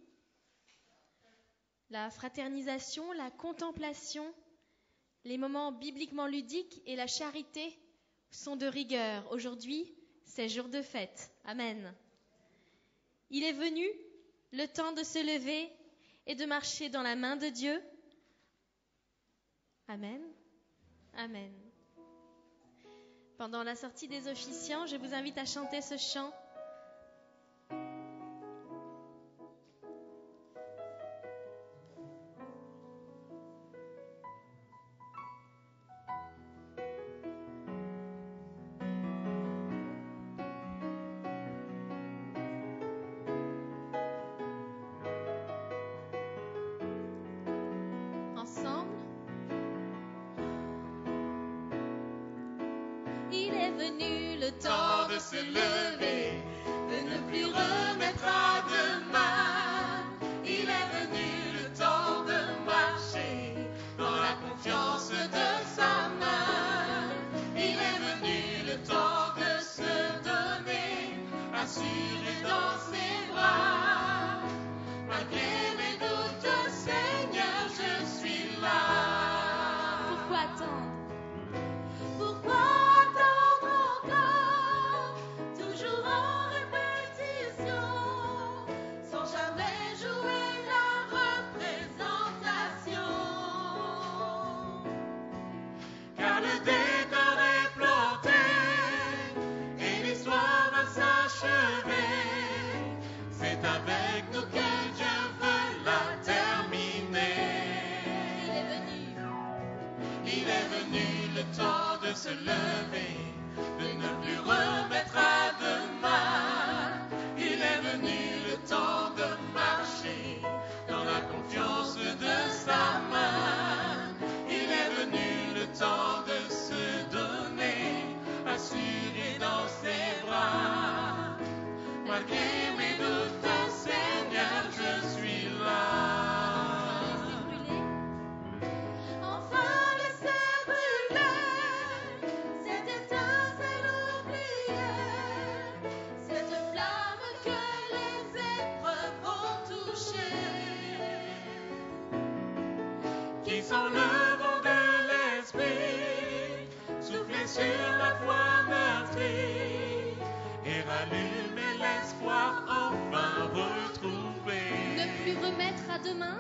La fraternisation, la contemplation, les moments bibliquement ludiques et la charité sont de rigueur. Aujourd'hui, c'est jour de fête. Amen. Il est venu le temps de se lever et de marcher dans la main de Dieu Amen. Amen. Pendant la sortie des officiants, je vous invite à chanter ce chant. Venu le temps de se lever, de ne plus remettre à demain. Il est venu le temps de marcher dans la confiance de sa main. Il est venu le temps de se donner, assuré dans ses bras. Malgré mes doutes, Seigneur, je suis là. Pourquoi attendre? Se lever, de ne plus remettre à demain. Il est venu le temps de marcher dans la confiance de sa main. Il est venu le temps de se donner, assuré dans ses bras. Malgré mes doutes, Seigneur, je suis là. Sans le vent de l'esprit, souffler sur la foi meurtrie et rallumer l'espoir enfin retrouvé. Ne plus remettre à demain.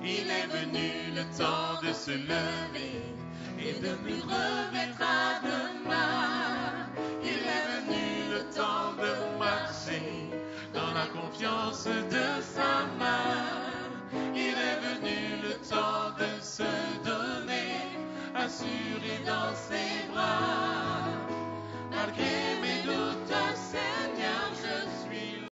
Il est venu le temps de se lever et de plus remettre à demain. Il est venu le temps de marcher dans la confiance de sa main. Il est venu le temps de se donner, assuré dans ses bras.